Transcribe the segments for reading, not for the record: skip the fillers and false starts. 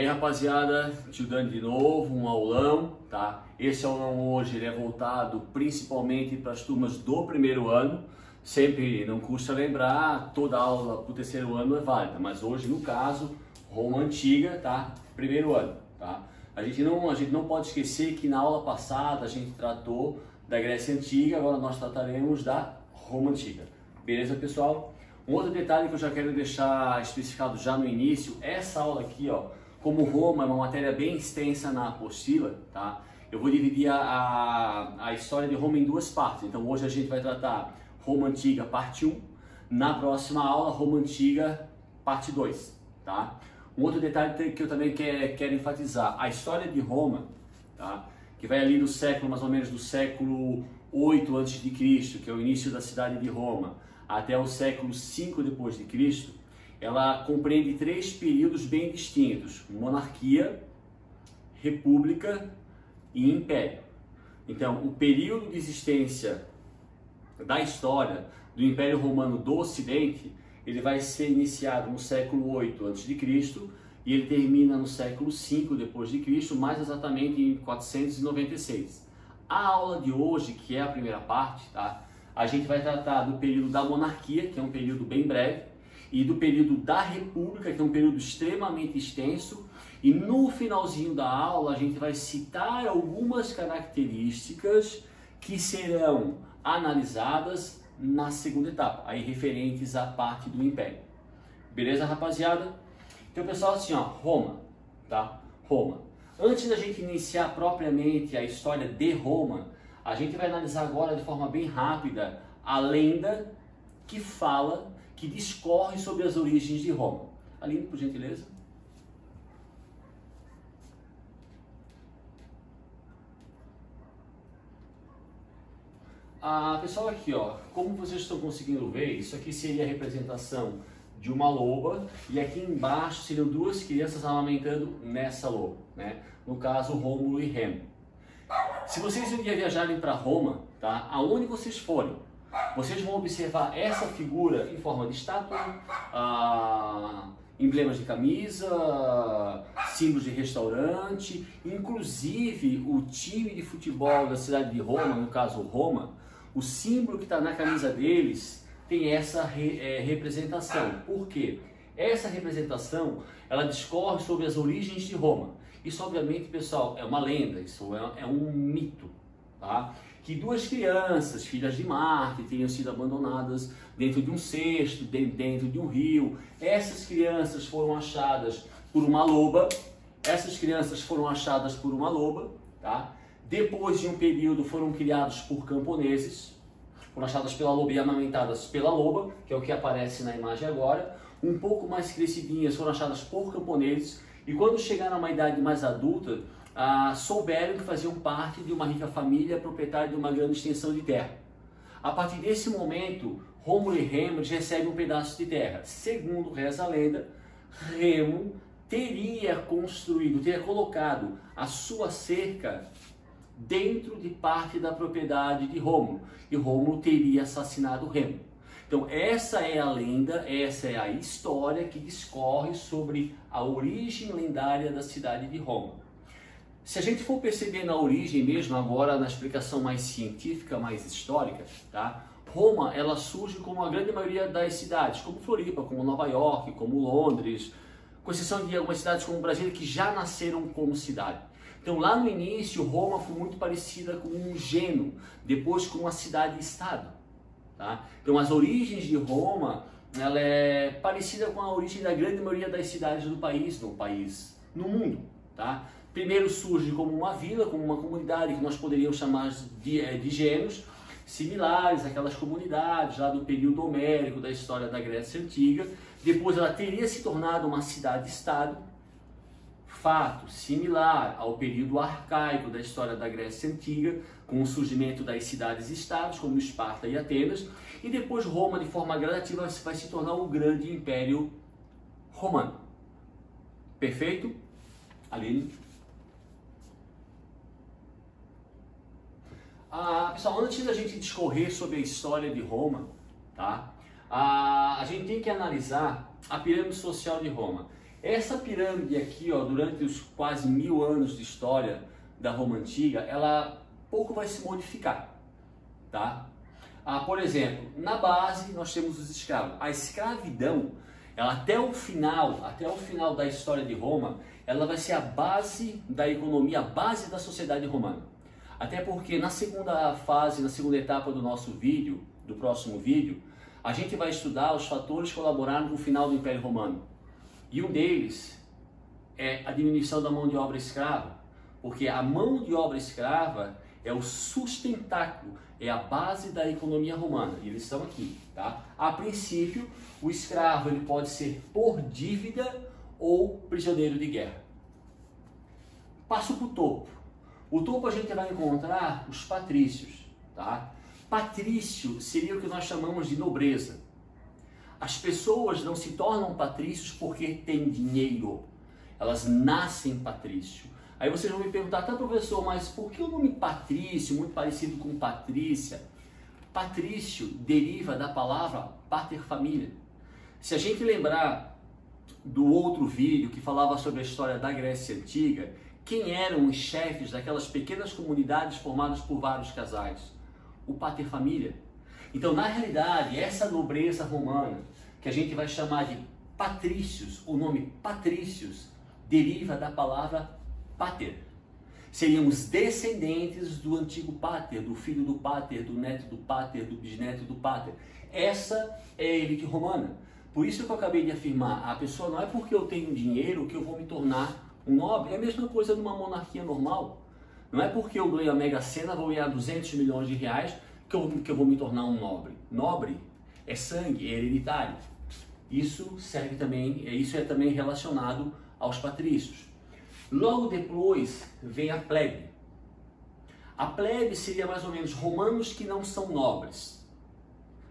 rapaziada, te dando de novo um aulão, tá? Esse aulão hoje ele é voltado principalmente para as turmas do primeiro ano. Sempre não custa lembrar, toda aula para o terceiro ano é válida, mas hoje no caso, Roma Antiga, tá? Primeiro ano, tá? A gente não pode esquecer que na aula passada a gente tratou da Grécia Antiga, agora nós trataremos da Roma Antiga. Beleza, pessoal? Um outro detalhe que eu já quero deixar especificado já no início, essa aula aqui, ó, como Roma é uma matéria bem extensa na apostila, tá? Eu vou dividir a história de Roma em duas partes. Então hoje a gente vai tratar Roma Antiga parte 1, na próxima aula Roma Antiga parte 2, tá? Um outro detalhe que eu também quero enfatizar, a história de Roma, tá? Que vai ali do século, mais ou menos do século 8 a.C., que é o início da cidade de Roma, até o século 5 depois de Cristo, ela compreende três períodos bem distintos: monarquia, república e império. Então, o período de existência da história do Império Romano do Ocidente, ele vai ser iniciado no século 8 a.C. e ele termina no século 5 depois de Cristo, mais exatamente em 496. A aula de hoje, que é a primeira parte, tá? A gente vai tratar do período da monarquia, que é um período bem breve, e do período da república, que é um período extremamente extenso, e no finalzinho da aula a gente vai citar algumas características que serão analisadas na segunda etapa, aí referentes à parte do império. Beleza, rapaziada? Então, pessoal, assim, ó, Roma, tá? Roma. Antes da gente iniciar propriamente a história de Roma, a gente vai analisar agora de forma bem rápida a lenda que fala, que discorre sobre as origens de Roma. Aline, por gentileza. Pessoal, aqui, ó, como vocês estão conseguindo ver, isso aqui seria a representação de uma loba e aqui embaixo seriam duas crianças amamentando nessa loba, né? No caso, Rômulo e Remo. Se vocês um dia viajarem para Roma, tá? Aonde vocês forem, vocês vão observar essa figura em forma de estátua, emblemas de camisa, símbolos de restaurante, inclusive o time de futebol da cidade de Roma, no caso Roma, o símbolo que está na camisa deles tem essa representação. Por quê? Essa representação, ela discorre sobre as origens de Roma. Isso, obviamente, pessoal, é uma lenda, isso é um mito, tá? Que duas crianças, filhas de Marte, tenham sido abandonadas dentro de um cesto, dentro de um rio. Essas crianças foram achadas por uma loba. Tá? Depois de um período foram criados por camponeses, foram achadas pela loba e amamentadas pela loba, que é o que aparece na imagem agora. Um pouco mais crescidinhas foram achadas por camponeses. E quando chegaram a uma idade mais adulta, souberam que faziam parte de uma rica família proprietária de uma grande extensão de terra. A partir desse momento, Rômulo e Remo recebem um pedaço de terra. Segundo reza a lenda, Remo teria colocado a sua cerca dentro de parte da propriedade de Rômulo, e Rômulo teria assassinado Remo. Então essa é a lenda, essa é a história que discorre sobre a origem lendária da cidade de Roma. Se a gente for perceber na origem mesmo, agora na explicação mais científica, mais histórica, tá? Roma, ela surge como a grande maioria das cidades, como Floripa, como Nova York, como Londres, com exceção de algumas cidades como Brasília, que já nasceram como cidade. Então lá no início, Roma foi muito parecida com um Gênova, depois com uma cidade-estado. Tá? Então as origens de Roma, ela é parecida com a origem da grande maioria das cidades do país, no mundo. Tá? Primeiro surge como uma vila, como uma comunidade que nós poderíamos chamar de gêmeos, similares àquelas comunidades lá do período homérico da história da Grécia Antiga. Depois ela teria se tornado uma cidade-estado, fato similar ao período arcaico da história da Grécia Antiga, com o surgimento das cidades-estados, como Esparta e Atenas, e depois Roma, de forma gradativa, vai se tornar um grande império romano. Perfeito? Aline? Pessoal, antes da gente discorrer sobre a história de Roma, tá? A gente tem que analisar a pirâmide social de Roma. Essa pirâmide aqui, ó, durante os quase 1000 anos de história da Roma Antiga, ela pouco vai se modificar, tá? Por exemplo, na base nós temos os escravos. A escravidão, ela até o final da história de Roma, ela vai ser a base da economia, a base da sociedade romana. Até porque na segunda fase, na segunda etapa do nosso vídeo, do próximo vídeo, a gente vai estudar os fatores que colaboraram no final do Império Romano. E um deles é a diminuição da mão de obra escrava, porque a mão de obra escrava é o sustentáculo, é a base da economia romana. E eles estão aqui, tá? A princípio, o escravo ele pode ser por dívida ou prisioneiro de guerra. Passo para o topo. O topo a gente vai encontrar os patrícios, tá? Patrício seria o que nós chamamos de nobreza. As pessoas não se tornam patrícios porque têm dinheiro. Elas nascem patrício. Aí vocês vão me perguntar, tá, professor, mas por que o nome Patrício, muito parecido com Patrícia? Patrício deriva da palavra pater família. Se a gente lembrar do outro vídeo que falava sobre a história da Grécia Antiga, quem eram os chefes daquelas pequenas comunidades formadas por vários casais? O pater família. Então, na realidade, essa nobreza romana, que a gente vai chamar de patrícios, o nome patrícios deriva da palavra pater. Seriam os descendentes do antigo pater, do filho do pater, do neto do pater, do bisneto do pater. Essa é a elite romana. Por isso que eu acabei de afirmar, a pessoa não é porque eu tenho dinheiro que eu vou me tornar um nobre. É a mesma coisa numa monarquia normal. Não é porque eu ganho a Mega Sena, vou ganhar 200 milhões de reais, que eu vou me tornar um nobre. Nobre é sangue, é hereditário. Isso é também relacionado aos patrícios. Logo depois vem a plebe. A plebe seria mais ou menos romanos que não são nobres.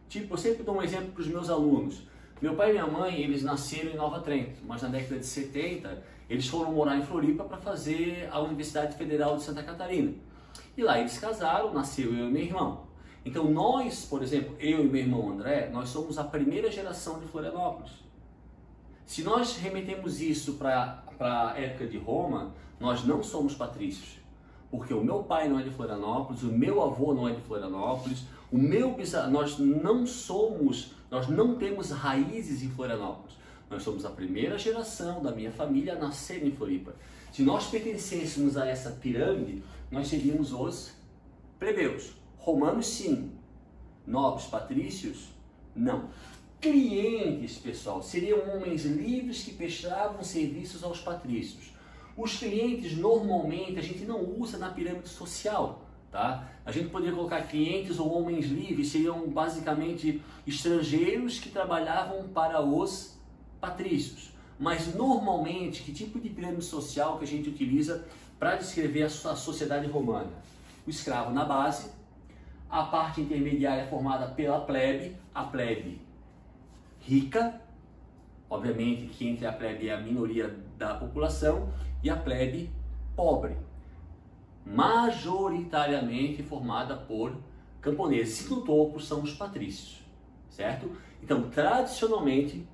Tipo, eu sempre dou um exemplo para os meus alunos. Meu pai e minha mãe, eles nasceram em Nova Trento, mas na década de 70 eles foram morar em Floripa para fazer a Universidade Federal de Santa Catarina. E lá eles casaram, nasceu eu e meu irmão. Então nós, por exemplo, eu e meu irmão André, nós somos a primeira geração de Florianópolis. Se nós remetemos isso para a época de Roma, nós não somos patrícios. Porque o meu pai não é de Florianópolis, o meu avô não é de Florianópolis, nós não temos raízes em Florianópolis. Nós somos a primeira geração da minha família a nascer em Floripa. Se nós pertencêssemos a essa pirâmide, nós seríamos os plebeus. Romanos, sim. Nobres, patrícios, não. Clientes, pessoal, seriam homens livres que prestavam serviços aos patrícios. Os clientes, normalmente, a gente não usa na pirâmide social, tá? A gente poderia colocar clientes ou homens livres, seriam basicamente estrangeiros que trabalhavam para os patrícios. Mas, normalmente, que tipo de pirâmide social que a gente utiliza para descrever a sociedade romana? O escravo na base, a parte intermediária formada pela plebe, a plebe rica, obviamente que entre a plebe é a minoria da população, e a plebe pobre, majoritariamente formada por camponeses. E no topo são os patrícios, certo? Então, tradicionalmente,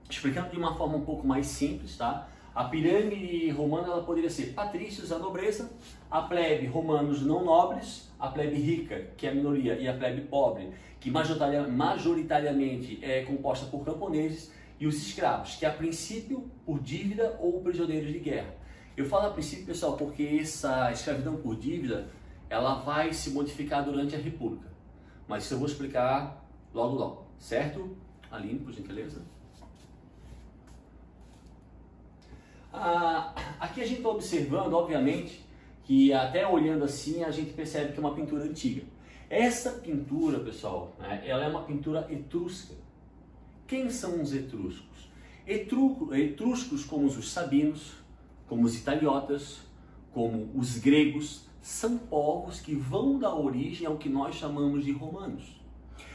explicando de uma forma um pouco mais simples, tá? A pirâmide romana ela poderia ser patrícios, a nobreza, a plebe, romanos não nobres, a plebe rica, que é a minoria, e a plebe pobre, que majoritariamente é composta por camponeses, e os escravos, que a princípio por dívida ou prisioneiros de guerra. Eu falo a princípio, pessoal, porque essa escravidão por dívida, ela vai se modificar durante a República. Mas isso eu vou explicar logo logo, certo? Aline, por gentileza. Aqui a gente está observando, obviamente, que até olhando assim a gente percebe que é uma pintura antiga. Essa pintura, pessoal, né, ela é uma pintura etrusca. Quem são os etruscos? Etruscos como os sabinos, como os italiotas, como os gregos, são povos que vão dar origem ao que nós chamamos de romanos.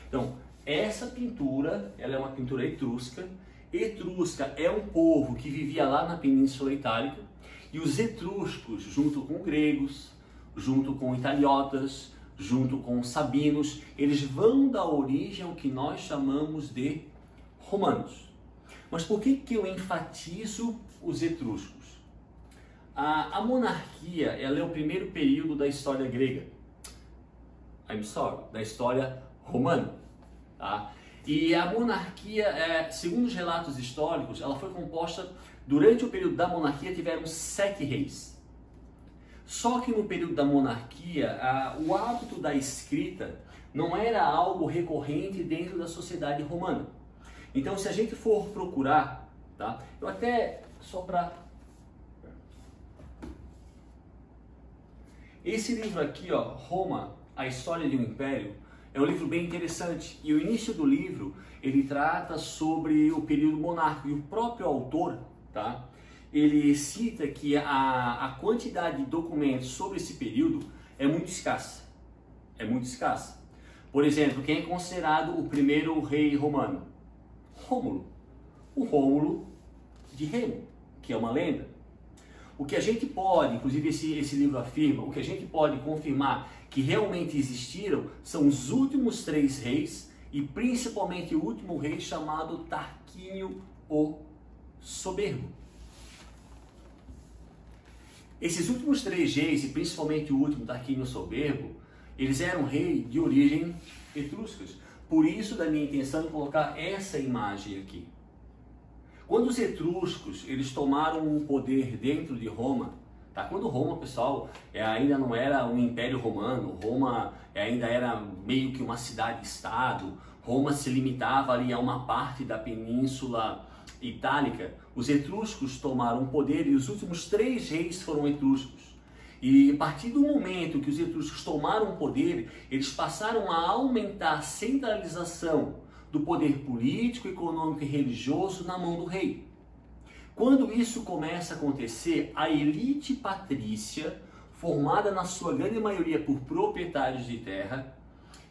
Então, essa pintura, ela é uma pintura etrusca. Etrusca é um povo que vivia lá na Península Itálica, e os etruscos, junto com gregos, junto com italiotas, junto com sabinos, eles vão dar origem ao que nós chamamos de romanos. Mas por que eu enfatizo os etruscos? A monarquia, ela é o primeiro período da história grega. Da história romana. Tá? E a monarquia, segundo os relatos históricos, ela foi composta, durante o período da monarquia, tiveram 7 reis. Só que no período da monarquia, o hábito da escrita não era algo recorrente dentro da sociedade romana. Então, se a gente for procurar, tá? Eu até, só para... Esse livro aqui, ó, Roma, a História de um Império, é um livro bem interessante. E o início do livro, ele trata sobre o período monárquico. E o próprio autor, tá? Ele cita que a quantidade de documentos sobre esse período é muito escassa. É muito escassa. Por exemplo, quem é considerado o primeiro rei romano? Rômulo. O Rômulo de Remo, que é uma lenda. O que a gente pode, inclusive esse livro afirma, o que a gente pode confirmar que realmente existiram são os últimos 3 reis e principalmente o último rei chamado Tarquínio o Soberbo. Esses últimos 3 reis e principalmente o último, Tarquínio o Soberbo, eles eram reis de origem etruscas. Por isso da minha intenção em colocar essa imagem aqui. Quando os etruscos eles tomaram o poder dentro de Roma, tá? Quando Roma, pessoal, ainda não era um império romano, Roma ainda era meio que uma cidade-estado, Roma se limitava ali a uma parte da península itálica, os etruscos tomaram o poder e os últimos 3 reis foram etruscos. E a partir do momento que os etruscos tomaram o poder, eles passaram a aumentar a centralização do poder político, econômico e religioso na mão do rei. Quando isso começa a acontecer, a elite patrícia, formada na sua grande maioria por proprietários de terra,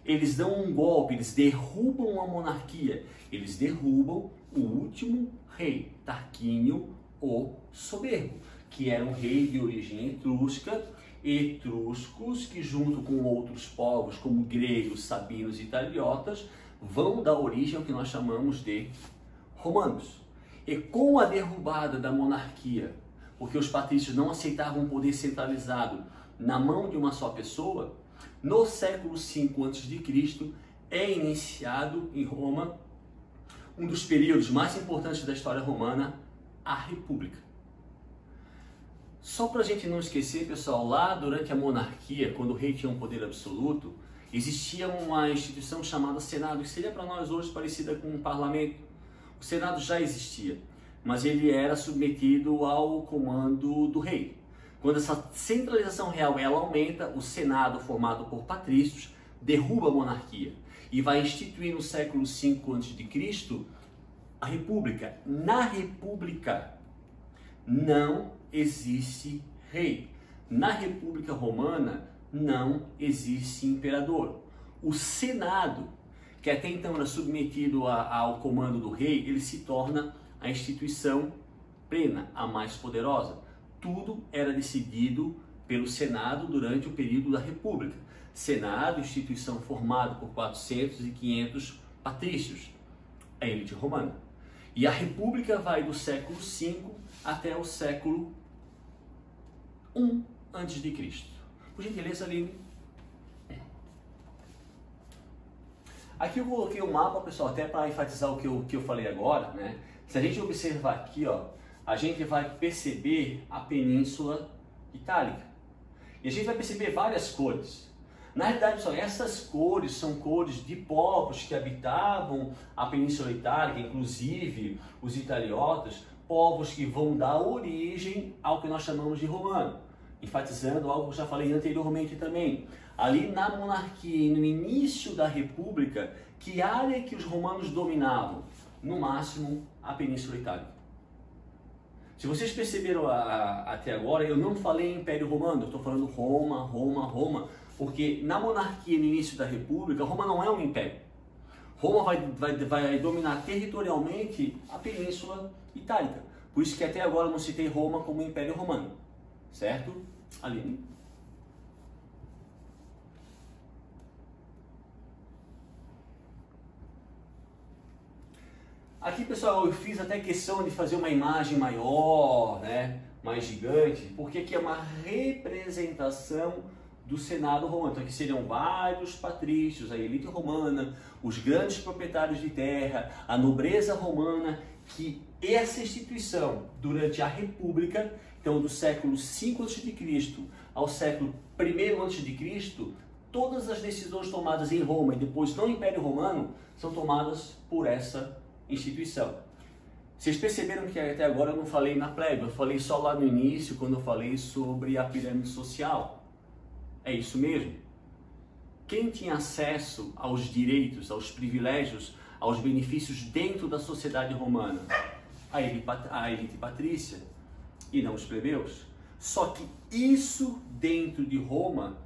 eles dão um golpe, eles derrubam a monarquia, eles derrubam o último rei, Tarquínio o Soberbo, que era um rei de origem etrusca, etruscos que junto com outros povos como gregos, sabinos e italiotas vão dar origem ao que nós chamamos de romanos. E com a derrubada da monarquia, porque os patrícios não aceitavam um poder centralizado na mão de uma só pessoa, no século V a.C. é iniciado em Roma um dos períodos mais importantes da história romana, a República. Só para a gente não esquecer, pessoal, lá durante a monarquia, quando o rei tinha um poder absoluto, existia uma instituição chamada Senado, que seria para nós hoje parecida com um parlamento. O Senado já existia, mas ele era submetido ao comando do rei. Quando essa centralização real ela aumenta, o Senado, formado por patrícios, derruba a monarquia e vai instituir no século V a.C. a República. Na República não existe rei. Na República Romana não existe imperador. O Senado, que até então era submetido ao comando do rei, ele se torna a instituição plena, a mais poderosa. Tudo era decidido pelo Senado durante o período da República. Senado, instituição formada por 400 e 500 patrícios, a elite romana. E a República vai do século V até o século I a.C. Por gentileza, Aline. Aqui eu coloquei o mapa, pessoal, até para enfatizar o que eu falei agora, né? Se a gente observar aqui, ó, a gente vai perceber a Península Itálica. E a gente vai perceber várias cores. Na realidade, pessoal, essas cores são cores de povos que habitavam a Península Itálica, inclusive os italiotas, povos que vão dar origem ao que nós chamamos de romano, enfatizando algo que eu já falei anteriormente também. Ali na monarquia e no início da República, que área que os romanos dominavam? No máximo, a Península Itálica. Se vocês perceberam até agora, eu não falei Império Romano, eu estou falando Roma, Roma, Roma, porque na monarquia no início da República, Roma não é um império. Roma vai dominar territorialmente a Península Itálica. Por isso que até agora eu não citei Roma como Império Romano. Certo? Aline? Aqui, pessoal, eu fiz até questão de fazer uma imagem maior, né, mais gigante, porque aqui é uma representação do Senado romano. Então aqui seriam vários patrícios, a elite romana, os grandes proprietários de terra, a nobreza romana, que essa instituição, durante a República, então do século V a.C. ao século I a.C., todas as decisões tomadas em Roma e depois no Império Romano são tomadas por essa instituição. Vocês perceberam que até agora eu não falei na plebe, eu falei só lá no início, quando eu falei sobre a pirâmide social. É isso mesmo. Quem tinha acesso aos direitos, aos privilégios, aos benefícios dentro da sociedade romana? A elite patrícia e não os plebeus. Só que isso dentro de Roma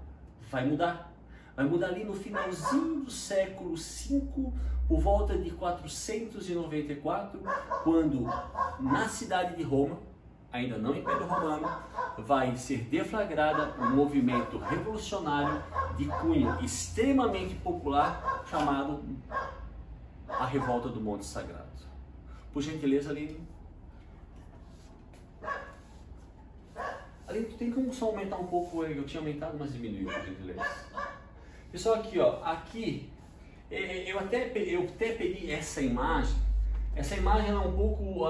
vai mudar. Vai mudar ali no finalzinho do século V, por volta de 494, quando na cidade de Roma, ainda não Império Romano, vai ser deflagrada um movimento revolucionário de cunho extremamente popular chamado a Revolta do Monte Sagrado. Por gentileza, Aline. Aline, tu tem como só aumentar um pouco? Eu tinha aumentado, mas diminuiu, por gentileza. Pessoal, aqui, ó, aqui, eu até peguei essa imagem. Essa imagem é um pouco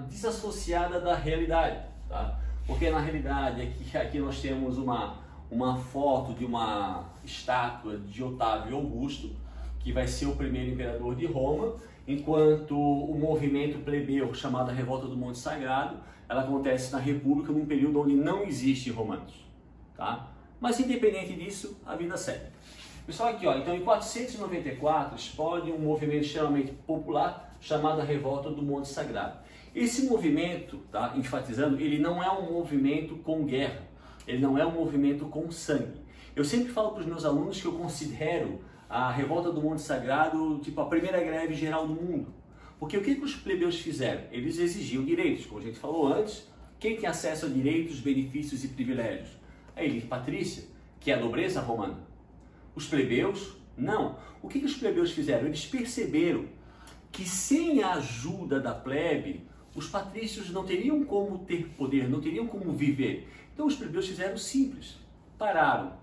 desassociada da realidade, tá? Porque na realidade aqui nós temos uma foto de uma estátua de Otávio Augusto, que vai ser o primeiro imperador de Roma, enquanto o movimento plebeu, chamado a Revolta do Monte Sagrado, ela acontece na República num período onde não existem romanos, tá? Mas independente disso, a vida segue. Pessoal, aqui, ó, então em 494 explode um movimento extremamente popular chamado a Revolta do Monte Sagrado. Esse movimento, tá, enfatizando, ele não é um movimento com guerra, ele não é um movimento com sangue. Eu sempre falo para os meus alunos que eu considero a Revolta do Monte Sagrado tipo a primeira greve geral do mundo. Porque o que os plebeus fizeram? Eles exigiam direitos, como a gente falou antes. Quem tem acesso a direitos, benefícios e privilégios? A elite patrícia, que é a nobreza romana. Os plebeus, não. O que os plebeus fizeram? Eles perceberam que sem a ajuda da plebe, os patrícios não teriam como ter poder, não teriam como viver. Então os plebeus fizeram simples. Pararam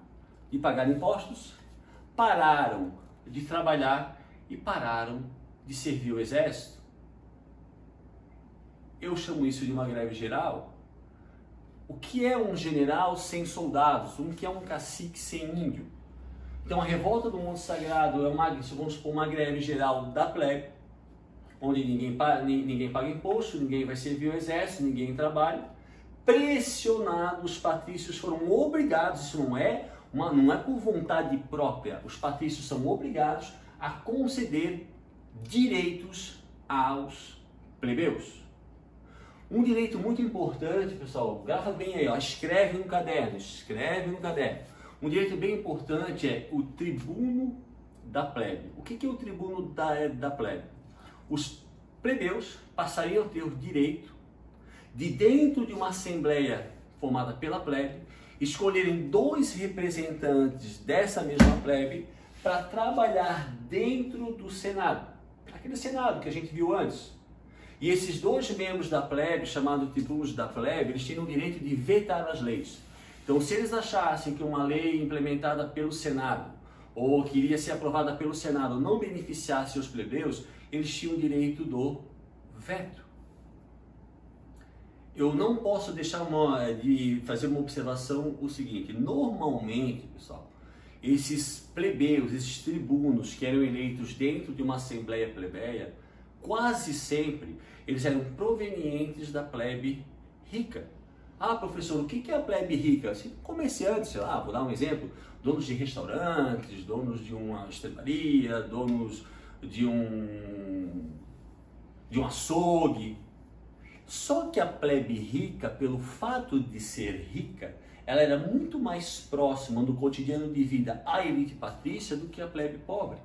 de pagar impostos, pararam de trabalhar e pararam de servir o exército. Eu chamo isso de uma greve geral. O que é um general sem soldados? O que é um cacique sem índio? Então a Revolta do Monte Sagrado é vamos supor, uma greve geral da plebe, onde ninguém paga imposto, ninguém vai servir o exército, ninguém trabalha. Pressionados, os patrícios foram obrigados, isso não é por vontade própria, os patrícios são obrigados a conceder direitos aos plebeus. Um direito muito importante, pessoal, grava bem aí, ó, escreve no caderno. Um direito bem importante é o tribuno da plebe. O que é o tribuno da plebe? Os plebeus passariam a ter o direito de, dentro de uma assembleia formada pela plebe, escolherem 2 representantes dessa mesma plebe para trabalhar dentro do Senado. Aquele Senado que a gente viu antes. E esses 2 membros da plebe, chamados tribunos da plebe, eles tinham o direito de vetar as leis. Então, se eles achassem que uma lei implementada pelo Senado, ou que iria ser aprovada pelo Senado, não beneficiasse os plebeus, eles tinham o direito do veto. Eu não posso deixar de fazer uma observação o seguinte: normalmente, pessoal, esses plebeus, esses tribunos que eram eleitos dentro de uma assembleia plebeia, quase sempre eles eram provenientes da plebe rica. Ah, professor, o que é a plebe rica? Assim, comerciantes, sei lá, vou dar um exemplo, donos de restaurantes, donos de uma estrebaria, donos de um açougue. Só que a plebe rica, pelo fato de ser rica, ela era muito mais próxima do cotidiano de vida à elite patrícia do que a plebe pobre.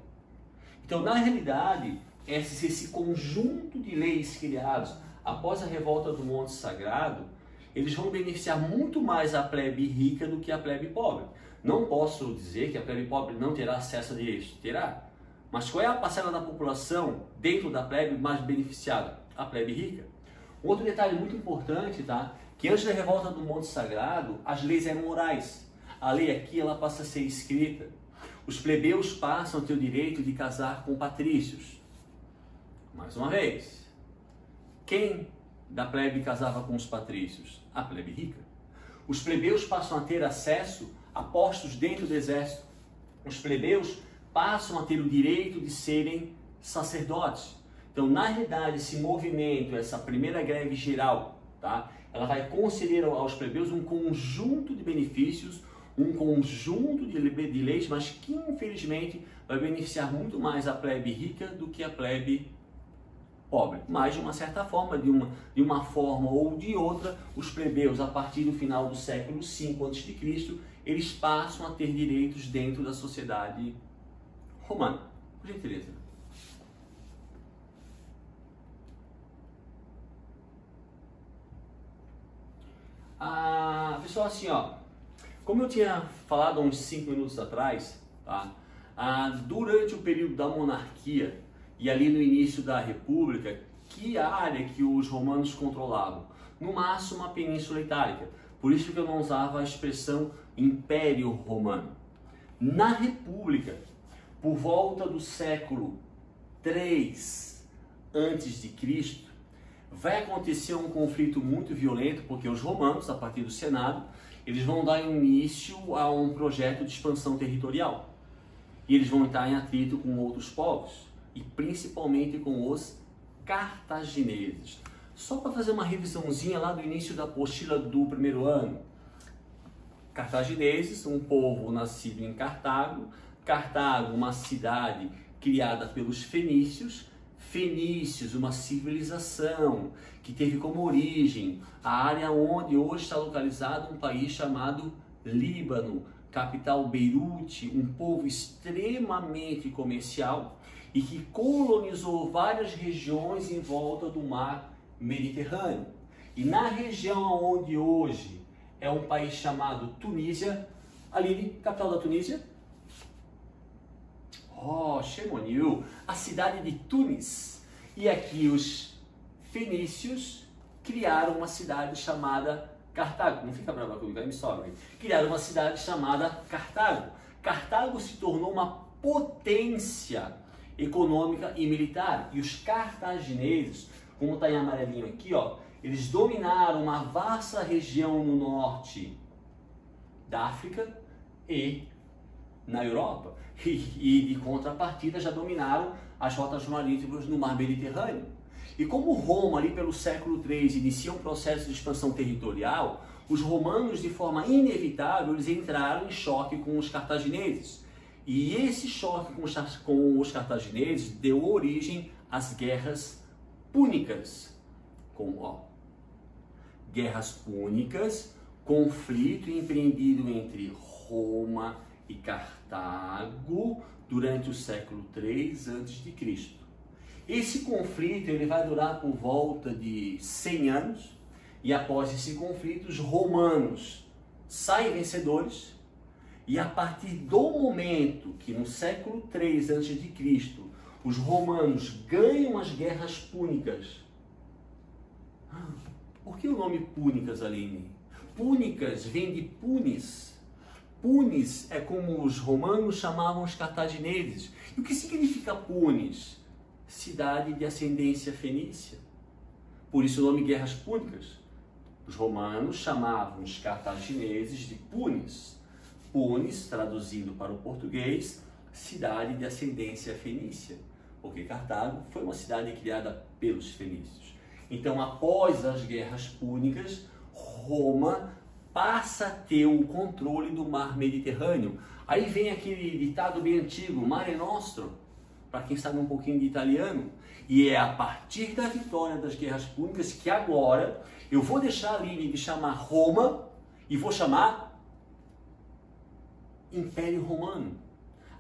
Então, na realidade, esse conjunto de leis criados após a Revolta do Monte Sagrado, eles vão beneficiar muito mais a plebe rica do que a plebe pobre. Não posso dizer que a plebe pobre não terá acesso a direitos. Terá. Mas qual é a parcela da população dentro da plebe mais beneficiada? A plebe rica. Outro detalhe muito importante, tá? Que antes da revolta do Monte Sagrado, as leis eram orais. A lei aqui, ela passa a ser escrita. Os plebeus passam a ter o direito de casar com patrícios. Mais uma vez, quem da plebe casava com os patrícios? A plebe rica. Os plebeus passam a ter acesso a postos dentro do exército. Os plebeus passam a ter o direito de serem sacerdotes. Então, na realidade, esse movimento, essa primeira greve geral, tá? Ela vai conceder aos plebeus um conjunto de benefícios, um conjunto de leis, mas que, infelizmente, vai beneficiar muito mais a plebe rica do que a plebe pobre. Mas, de uma certa forma, de uma forma ou de outra, os plebeus, a partir do final do século V a.C., eles passam a ter direitos dentro da sociedade romana. Por gentileza. Pessoal, assim, ó, como eu tinha falado há uns 5 minutos atrás, tá? Durante o período da monarquia e ali no início da república, que área que os romanos controlavam? No máximo a Península Itálica. Por isso que eu não usava a expressão Império Romano. Na república, por volta do século III a.C., vai acontecer um conflito muito violento, porque os romanos, a partir do Senado, eles vão dar início a um projeto de expansão territorial. E eles vão entrar em atrito com outros povos, e principalmente com os cartagineses. Só para fazer uma revisãozinha lá do início da apostila do primeiro ano. Cartagineses, um povo nascido em Cartago. Cartago, uma cidade criada pelos fenícios. Fenícios, uma civilização que teve como origem a área onde hoje está localizado um país chamado Líbano, capital Beirute, um povo extremamente comercial e que colonizou várias regiões em volta do mar Mediterrâneo. E na região onde hoje é um país chamado Tunísia, Aline, capital da Tunísia? Chamonix, a cidade de Tunis. E aqui os fenícios criaram uma cidade chamada Cartago. Não fica brava comigo, vai me sobe. Criaram uma cidade chamada Cartago. Cartago se tornou uma potência econômica e militar. E os cartagineses, como está em amarelinho aqui, ó, eles dominaram uma vasta região no norte da África e na Europa. E de contrapartida já dominaram as rotas marítimas no mar Mediterrâneo. E como Roma, ali pelo século III, inicia um processo de expansão territorial, os romanos, de forma inevitável, eles entraram em choque com os cartagineses. E esse choque com os cartagineses deu origem às guerras púnicas. Guerras púnicas, conflito empreendido entre Roma e Cartago durante o século III a.C. Esse conflito ele vai durar por volta de 100 anos e após esse conflito os romanos saem vencedores e a partir do momento que no século III a.C. os romanos ganham as guerras púnicas. Por que o nome púnicas, Aline? Púnicas vem de punis. Punis é como os romanos chamavam os cartagineses. E o que significa Punis? Cidade de ascendência fenícia. Por isso o nome Guerras Púnicas. Os romanos chamavam os cartagineses de Punis. Punis, traduzindo para o português, cidade de ascendência fenícia. Porque Cartago foi uma cidade criada pelos fenícios. Então, após as Guerras Púnicas, Roma passa a ter o controle do mar Mediterrâneo. Aí vem aquele ditado bem antigo, Mare Nostrum, para quem sabe um pouquinho de italiano, e é a partir da vitória das Guerras Púnicas que agora eu vou deixar a Aline de chamar Roma e vou chamar Império Romano.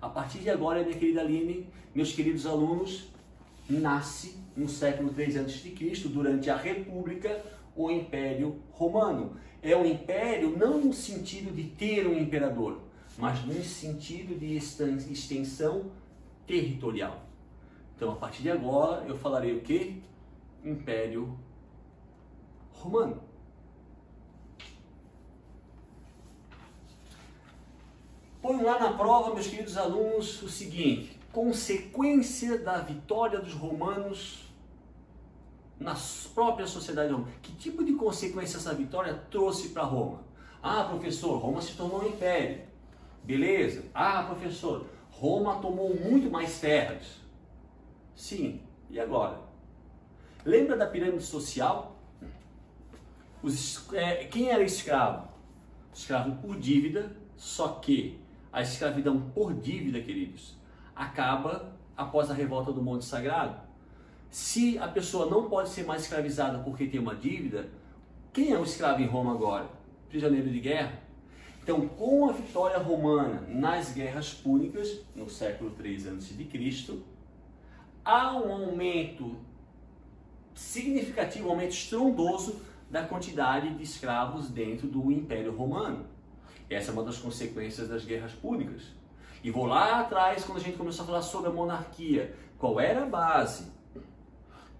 A partir de agora, minha querida Aline, meus queridos alunos, nasce no século III a.C., durante a República, o Império Romano. É um império não no sentido de ter um imperador, mas no sentido de extensão territorial. Então, a partir de agora, eu falarei o quê? Império Romano. Ponho lá na prova, meus queridos alunos, o seguinte: consequência da vitória dos romanos na própria sociedade romana. Que tipo de consequência essa vitória trouxe para Roma? Ah, professor, Roma se tornou um império. Beleza. Ah, professor, Roma tomou muito mais terras. Sim. E agora? Lembra da pirâmide social? Quem era escravo? Escravo por dívida, só que a escravidão por dívida, queridos, acaba após a revolta do Monte Sagrado. Se a pessoa não pode ser mais escravizada porque tem uma dívida, quem é o escravo em Roma agora? Prisioneiro de guerra. Então, com a vitória romana nas guerras púnicas, no século III a.C., há um aumento significativo, um aumento estrondoso da quantidade de escravos dentro do Império Romano. Essa é uma das consequências das guerras púnicas. E vou lá atrás, quando a gente começou a falar sobre a monarquia, qual era a base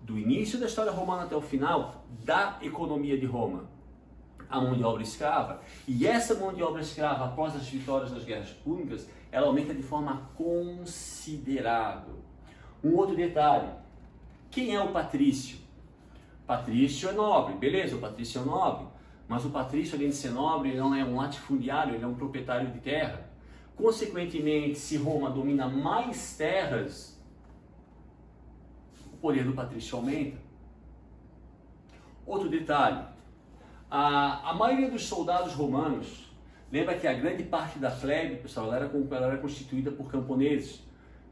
do início da história romana até o final da economia de Roma? A mão de obra escrava. E essa mão de obra escrava, após as vitórias das guerras púnicas, ela aumenta de forma considerável. Um outro detalhe: quem é o patrício? Patrício é nobre, beleza, o patrício é nobre, mas o patrício, além de ser nobre, ele não é um latifundiário, ele é um proprietário de terra. Consequentemente, se Roma domina mais terras, o poder do patrício aumenta. Outro detalhe: a maioria dos soldados romanos, lembra que a grande parte da plebe, pessoal, ela era constituída por camponeses,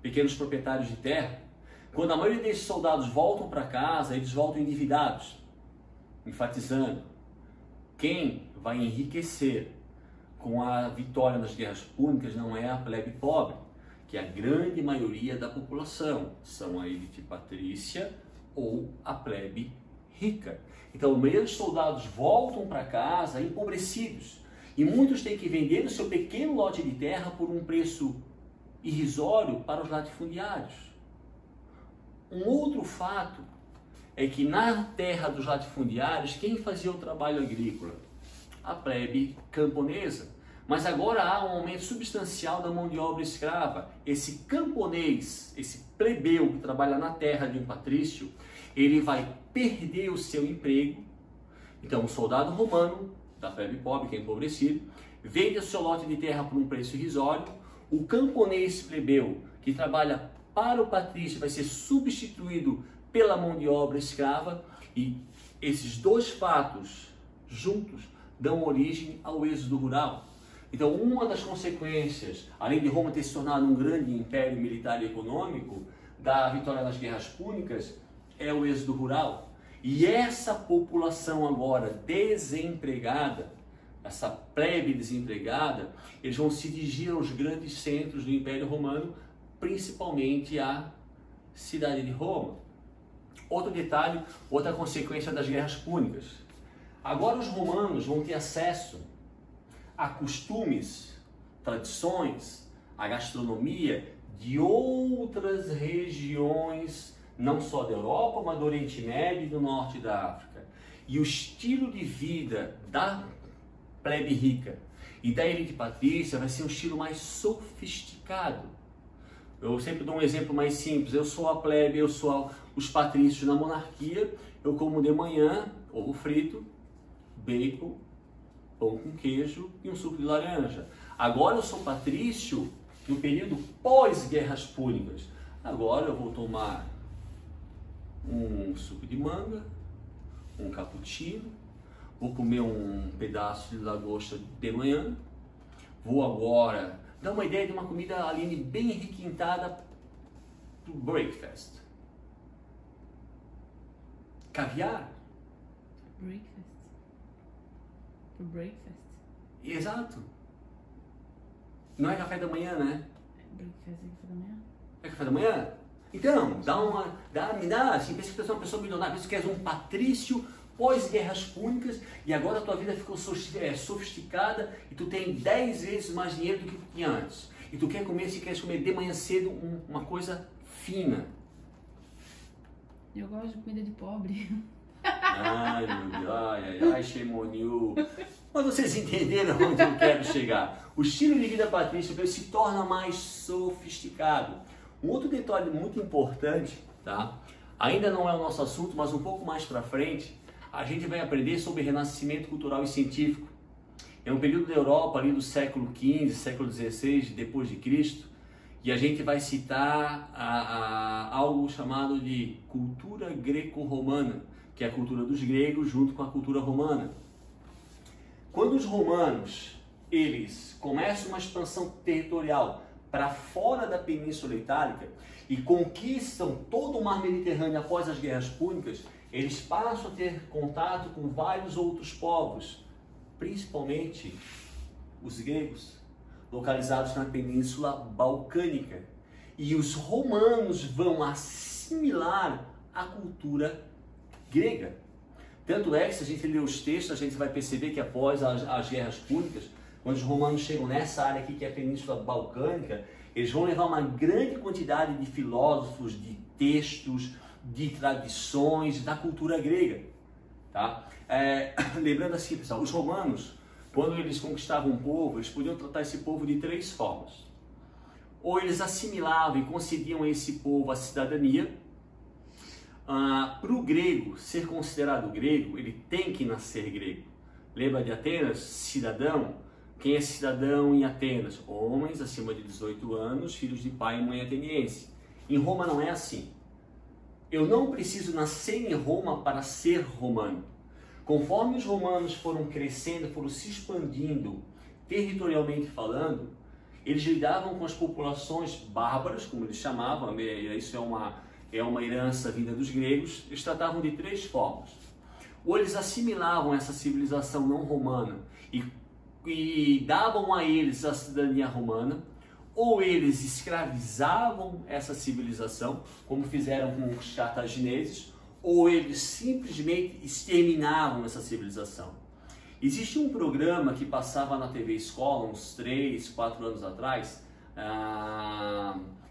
pequenos proprietários de terra. Quando a maioria desses soldados voltam para casa, eles voltam endividados, enfatizando: quem vai enriquecer com a vitória nas guerras púnicas não é a plebe pobre, que é a grande maioria da população, são a elite patrícia ou a plebe rica. Então, a maioria dos soldados voltam para casa empobrecidos, e muitos têm que vender o seu pequeno lote de terra por um preço irrisório para os latifundiários. Um outro fato é que na terra dos latifundiários, quem fazia o trabalho agrícola? A plebe camponesa. Mas agora há um aumento substancial da mão de obra escrava. Esse camponês, esse plebeu que trabalha na terra de um patrício, ele vai perder o seu emprego. Então, o soldado romano, da plebe pobre, que é empobrecido, vende o seu lote de terra por um preço irrisório. O camponês plebeu, que trabalha para o patrício, vai ser substituído pela mão de obra escrava, e esses dois fatos juntos dão origem ao êxodo rural. Então, uma das consequências, além de Roma ter se tornado um grande império militar e econômico, da vitória nas guerras púnicas, é o êxodo rural. E essa população agora desempregada, essa plebe desempregada, eles vão se dirigir aos grandes centros do Império Romano, principalmente a cidade de Roma. Outro detalhe, outra consequência das guerras púnicas. Agora os romanos vão ter acesso a costumes, tradições, a gastronomia de outras regiões, não só da Europa, mas do Oriente Médio e do Norte da África. E o estilo de vida da plebe rica e da elite patrícia vai ser um estilo mais sofisticado. Eu sempre dou um exemplo mais simples: eu sou a plebe, eu sou os patrícios na monarquia, eu como de manhã ovo frito, bacon, pão com queijo e um suco de laranja. Agora eu sou patrício no período pós-guerras púnicas. Agora eu vou tomar um suco de manga, um cappuccino, vou comer um pedaço de lagosta de manhã, vou agora dar uma ideia de uma comida, Aline, bem requintada para o breakfast. Caviar. Breakfast. Pro breakfast. Exato. Não é café da manhã, né? Breakfast é café da manhã? É café da manhã? Então, me dá, assim, pensa que você é uma pessoa milionária, pensa que és um patrício pós-guerras púnicas e agora a tua vida ficou sofisticada e tu tem 10 vezes mais dinheiro do que tu tinha antes. e tu quer comer, se quer comer de manhã cedo uma coisa fina. Eu gosto de comida de pobre. Ai, meu Deus, ai, shame on you. Mas vocês entenderam onde eu quero chegar. O estilo de vida patrício se torna mais sofisticado. Um outro detalhe muito importante, tá? Ainda não é o nosso assunto, mas um pouco mais para frente, a gente vai aprender sobre renascimento cultural e científico. É um período da Europa ali do século XV, século XVI, depois de Cristo, e a gente vai citar algo chamado de cultura greco-romana, que é a cultura dos gregos junto com a cultura romana. Quando os romanos, eles começam uma expansão territorial para fora da Península Itálica e conquistam todo o mar Mediterrâneo após as guerras púnicas, eles passam a ter contato com vários outros povos, principalmente os gregos, localizados na Península Balcânica. E os romanos vão assimilar a cultura grega. Tanto é que, se a gente ler os textos, a gente vai perceber que após as guerras púnicas, quando os romanos chegam nessa área aqui, que é a Península Balcânica, eles vão levar uma grande quantidade de filósofos, de textos, de tradições da cultura grega. Tá? Lembrando assim, pessoal, os romanos, quando eles conquistavam um povo, eles podiam tratar esse povo de três formas. Ou eles assimilavam e concediam a esse povo a cidadania. Para o grego ser considerado grego, ele tem que nascer grego. Lembra de Atenas? Cidadão. Quem é cidadão em Atenas? Homens acima de 18 anos, filhos de pai e mãe ateniense. Em Roma não é assim. Eu não preciso nascer em Roma para ser romano. Conforme os romanos foram crescendo, foram se expandindo, territorialmente falando, eles lidavam com as populações bárbaras, como eles chamavam, isso é uma herança vinda dos gregos. Eles tratavam de três formas. Ou eles assimilavam essa civilização não romana e davam a eles a cidadania romana, ou eles escravizavam essa civilização, como fizeram com os cartagineses, ou eles simplesmente exterminavam essa civilização. Existe um programa que passava na TV Escola uns 3, 4 anos atrás,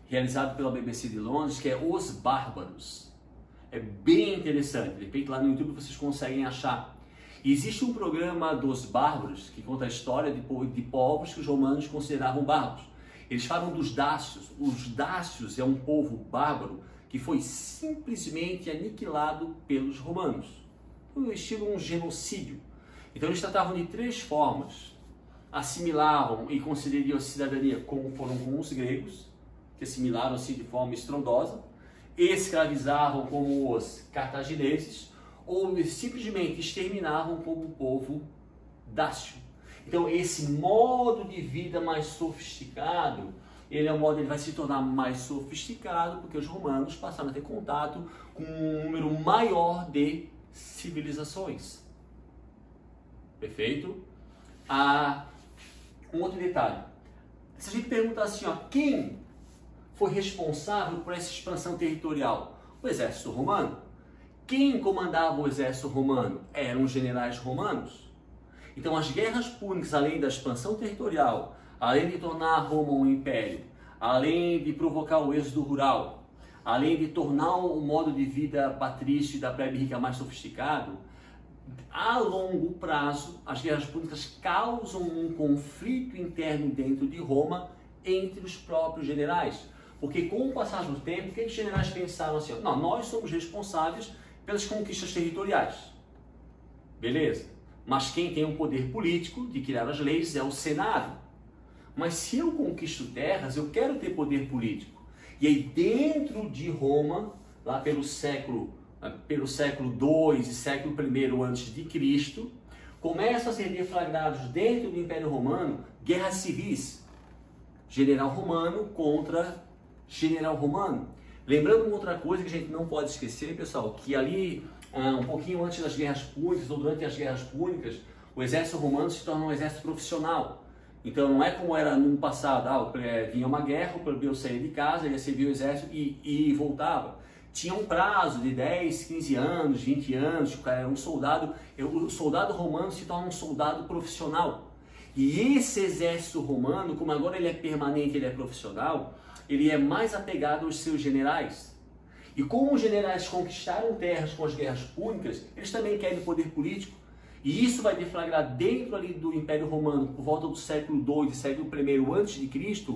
realizado pela BBC de Londres, que é Os Bárbaros. É bem interessante, de repente lá no YouTube vocês conseguem achar. E existe um programa dos bárbaros que conta a história de povos que os romanos consideravam bárbaros. Eles falam dos dácios. Os dácios é um povo bárbaro que foi simplesmente aniquilado pelos romanos. No estilo um genocídio. Então eles tratavam de três formas. Assimilavam e concederiam a cidadania como foram com os gregos, que assimilaram assim de forma estrondosa. Escravizavam como os cartagineses, ou simplesmente exterminavam como o povo dácio. Então esse modo de vida mais sofisticado, ele vai se tornar mais sofisticado porque os romanos passaram a ter contato com um número maior de civilizações. Perfeito? Um outro detalhe. Se a gente perguntar assim, quem foi responsável por essa expansão territorial? O exército romano. Quem comandava o exército romano? Eram os generais romanos. Então as guerras púnicas, além da expansão territorial, além de tornar Roma um império, além de provocar o êxodo rural, além de tornar o modo de vida patrício e da plebe rica mais sofisticado, a longo prazo as guerras púnicas causam um conflito interno dentro de Roma entre os próprios generais. Porque com o passar do tempo, o que os generais pensaram assim? Não, nós somos responsáveis pelas conquistas territoriais. Beleza. Mas quem tem o poder político de criar as leis é o Senado. Mas se eu conquisto terras, eu quero ter poder político. E aí dentro de Roma, lá pelo século II e século I antes de Cristo, começam a ser deflagrados dentro do Império Romano guerras civis. General romano contra general romano. Lembrando uma outra coisa que a gente não pode esquecer, pessoal, que ali, um pouquinho antes das guerras púnicas ou durante as guerras púnicas, o exército romano se torna um exército profissional. Então não é como era no passado, vinha uma guerra, o plebeu saía de casa, ia servir o exército e voltava. Tinha um prazo de 10, 15 anos, 20 anos, o cara era um soldado. O soldado romano se torna um soldado profissional. E esse exército romano, como agora ele é permanente, ele é profissional, ele é mais apegado aos seus generais. E como os generais conquistaram terras com as guerras púnicas, eles também querem poder político. E isso vai deflagrar dentro ali do Império Romano, por volta do século II e século I a.C.,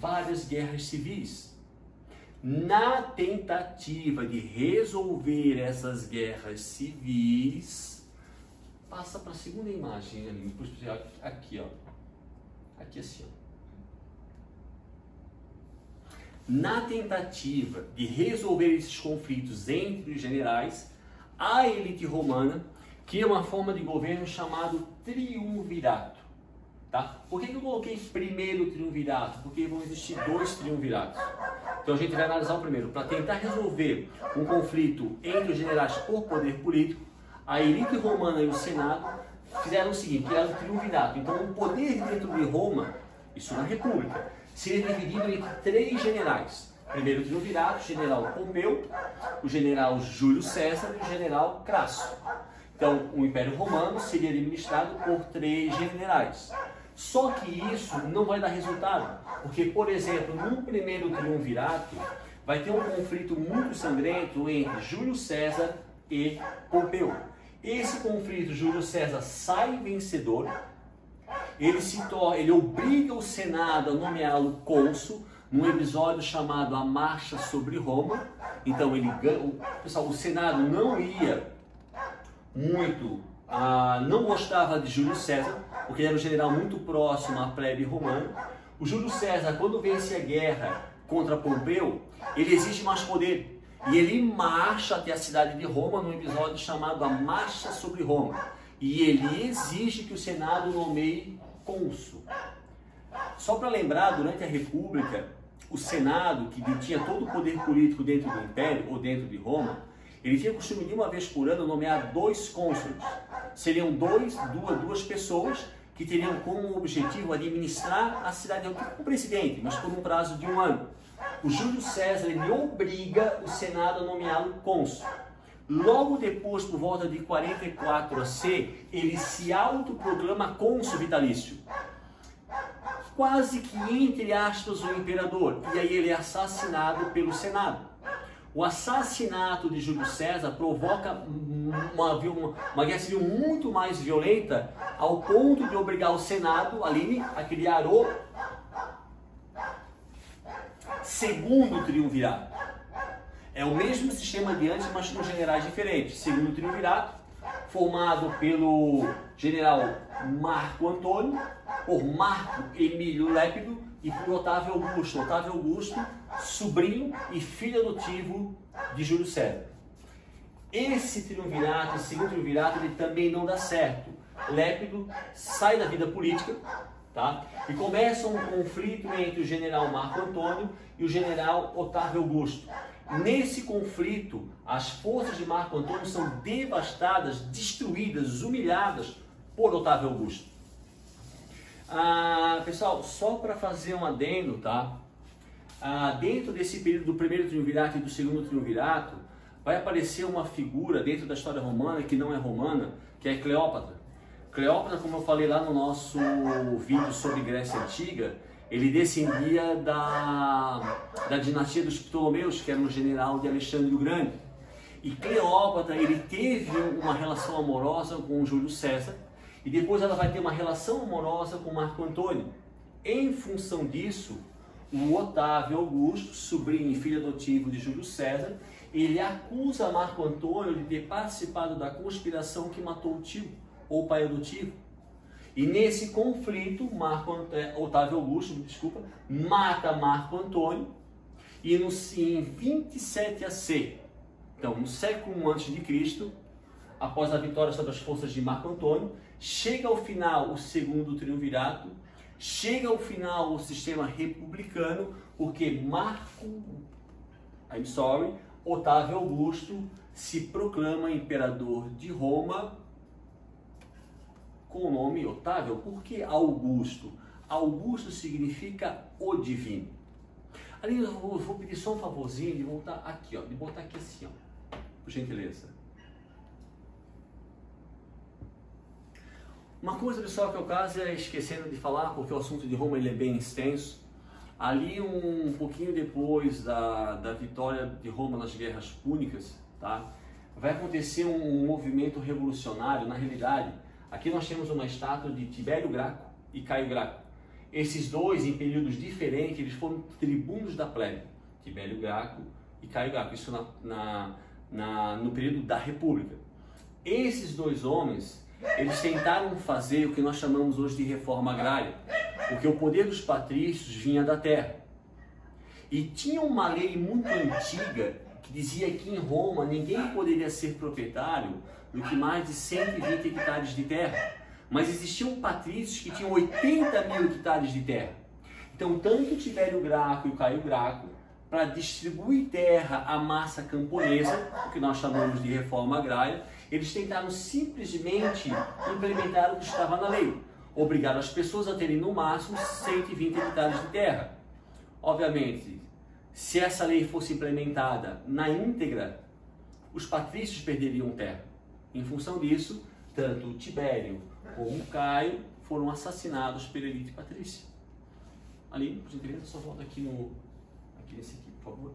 várias guerras civis. Na tentativa de resolver essas guerras civis, passa para a segunda imagem ali, aqui, ó. Aqui assim, ó. Na tentativa de resolver esses conflitos entre os generais, a elite romana cria uma forma de governo chamado triunvirato. Tá? Por que eu coloquei primeiro o triunvirato? Porque vão existir dois triunviratos. Então a gente vai analisar o primeiro. Para tentar resolver um conflito entre os generais por poder político, a elite romana e o Senado fizeram o seguinte, criaram o triunvirato. Então o poder dentro de Roma, isso na República, seria dividido entre três generais. Primeiro triunvirato, o general Pompeu, o general Júlio César e o general Crasso. Então o Império Romano seria administrado por três generais. Só que isso não vai dar resultado, porque, por exemplo, no primeiro triunvirato, vai ter um conflito muito sangrento entre Júlio César e Pompeu. Esse conflito, Júlio César sai vencedor, ele obriga o Senado a nomeá-lo cônsul, num episódio chamado A Marcha sobre Roma. Então, pessoal, o Senado não ia muito, não gostava de Júlio César, porque ele era um general muito próximo à plebe romana. O Júlio César, quando vence a guerra contra Pompeu, ele exige mais poder. E ele marcha até a cidade de Roma num episódio chamado A Marcha sobre Roma. E ele exige que o Senado nomeie cônsul. Só para lembrar, durante a República, o Senado, que tinha todo o poder político dentro do Império ou dentro de Roma, ele tinha costume de uma vez por ano nomear dois cônsules. Seriam duas pessoas que teriam como objetivo administrar a cidade, como presidente, mas por um prazo de 1 ano. O Júlio César ele obriga o Senado a nomeá-lo cônsul. Logo depois, por volta de 44 AC, ele se autoproclama cônsul vitalício. Quase que, entre aspas, o imperador. E aí ele é assassinado pelo Senado. O assassinato de Júlio César provoca uma guerra civil muito mais violenta, ao ponto de obrigar o Senado, Aline, a criar o segundo triunvirato. É o mesmo sistema de antes, mas com generais diferentes. Segundo triunvirato, formado pelo general Marco Antônio, por Marco Emílio Lépido e por Otávio Augusto. Otávio Augusto, sobrinho e filho adotivo de Júlio César. Esse triunvirato, esse segundo triunvirato, ele também não dá certo. Lépido sai da vida política, tá? E começa um conflito entre o general Marco Antônio e o general Otávio Augusto. Nesse conflito, as forças de Marco Antônio são devastadas, destruídas, humilhadas por Otávio Augusto. Pessoal, só para fazer um adendo, tá? Dentro desse período do primeiro triunvirato e do segundo triunvirato, vai aparecer uma figura dentro da história romana, que não é romana, que é Cleópatra. Cleópatra, como eu falei lá no nosso vídeo sobre Grécia Antiga, ele descendia da dinastia dos Ptolomeus, que era um general de Alexandre o Grande. E Cleópatra, ele teve uma relação amorosa com Júlio César, e depois ela vai ter uma relação amorosa com Marco Antônio. Em função disso, o Otávio Augusto, sobrinho e filho adotivo de Júlio César, ele acusa Marco Antônio de ter participado da conspiração que matou o tio, ou pai adotivo. E nesse conflito, Otávio Augusto, mata Marco Antônio, e em 27 AC, então no século I a.C., após a vitória sobre as forças de Marco Antônio, chega ao final o segundo triunvirato, chega ao final o sistema republicano, porque Otávio Augusto se proclama imperador de Roma com o nome Otávio. Por que Augusto? Augusto significa o divino. Ali eu vou pedir só um favorzinho de voltar aqui, ó, de botar aqui assim, ó, por gentileza. Uma coisa, pessoal, que eu quase esquecendo de falar, porque o assunto de Roma ele é bem extenso. Ali um pouquinho depois da vitória de Roma nas guerras púnicas, tá? Vai acontecer um movimento revolucionário. Na realidade, aqui nós temos uma estátua de Tibério Graco e Caio Graco. Esses dois, em períodos diferentes, eles foram tribunos da plebe, Tibério Graco e Caio Graco, isso no período da República. Esses dois homens, eles tentaram fazer o que nós chamamos hoje de reforma agrária, porque o poder dos patrícios vinha da terra. E tinha uma lei muito antiga que dizia que em Roma ninguém poderia ser proprietário do que mais de 120 hectares de terra. Mas existiam patrícios que tinham 80 mil hectares de terra. Então, tanto Tibério Graco e o Caio Graco, para distribuir terra à massa camponesa, o que nós chamamos de reforma agrária, eles tentaram simplesmente implementar o que estava na lei. Obrigaram as pessoas a terem no máximo 120 hectares de terra. Obviamente, se essa lei fosse implementada na íntegra, os patrícios perderiam terra. Em função disso, tanto o Tibério como o Caio foram assassinados pela elite patrícia. Ali, por gentileza, só volta aqui nesse aqui, por favor.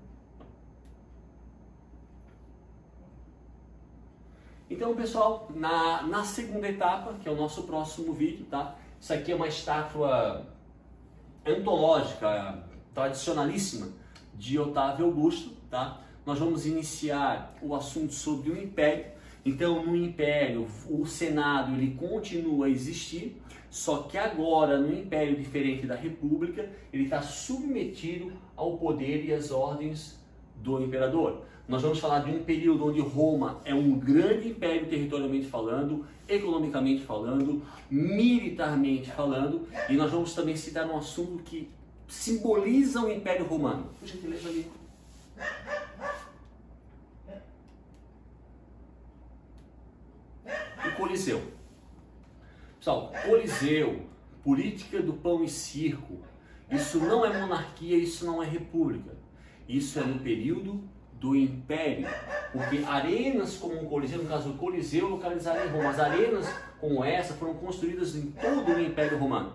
Então, pessoal, na segunda etapa, que é o nosso próximo vídeo, tá? Isso aqui é uma estátua antológica, tradicionalíssima, de Otávio Augusto, tá? Nós vamos iniciar o assunto sobre o Império. Então, no Império, o Senado ele continua a existir, só que agora, no Império, diferente da República, ele está submetido ao poder e às ordens do Imperador. Nós vamos falar de um período onde Roma é um grande império territorialmente falando, economicamente falando, militarmente falando, e nós vamos também citar um assunto que simboliza o Império Romano. Por gentileza, ali. O Coliseu. Pessoal, Coliseu, política do pão e circo, isso não é monarquia, isso não é república. Isso é no período do Império, porque arenas como o Coliseu, no caso o Coliseu localizado em Roma, as arenas como essa foram construídas em todo o Império Romano.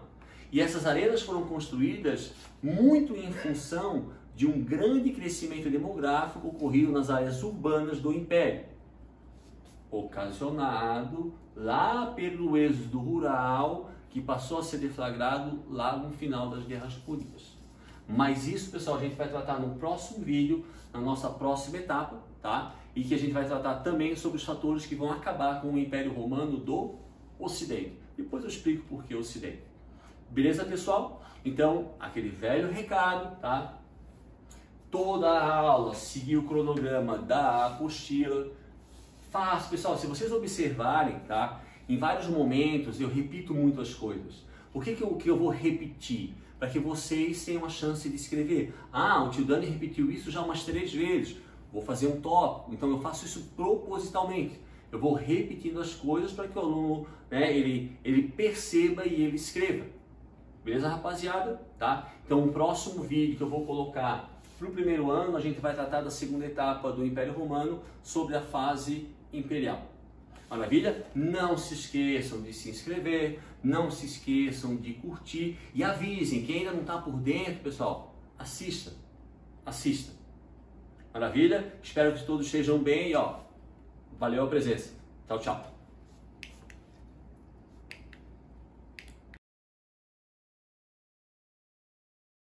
E essas arenas foram construídas muito em função de um grande crescimento demográfico ocorrido nas áreas urbanas do Império, ocasionado lá pelo êxodo rural que passou a ser deflagrado lá no final das Guerras Púnicas. Mas isso, pessoal, a gente vai tratar no próximo vídeo, na nossa próxima etapa, tá? E que a gente vai tratar também sobre os fatores que vão acabar com o Império Romano do Ocidente. Depois eu explico por que Ocidente. Beleza, pessoal? Então, aquele velho recado, tá? Toda a aula, seguir o cronograma da apostila. Fácil, pessoal, se vocês observarem, tá? Em vários momentos eu repito muito as coisas. Por que eu vou repetir? Para que vocês tenham a chance de escrever. Ah, o tio Dani repetiu isso já umas 3 vezes. Vou fazer um tópico. Então eu faço isso propositalmente. Eu vou repetindo as coisas para que o aluno, né, ele perceba e ele escreva. Beleza, rapaziada? Tá? Então o próximo vídeo que eu vou colocar para o primeiro ano, a gente vai tratar da segunda etapa do Império Romano sobre a fase imperial. Maravilha? Não se esqueçam de se inscrever, não se esqueçam de curtir e avisem, quem ainda não está por dentro, pessoal, assista. Maravilha? Espero que todos estejam bem e ó, valeu a presença. Tchau, tchau.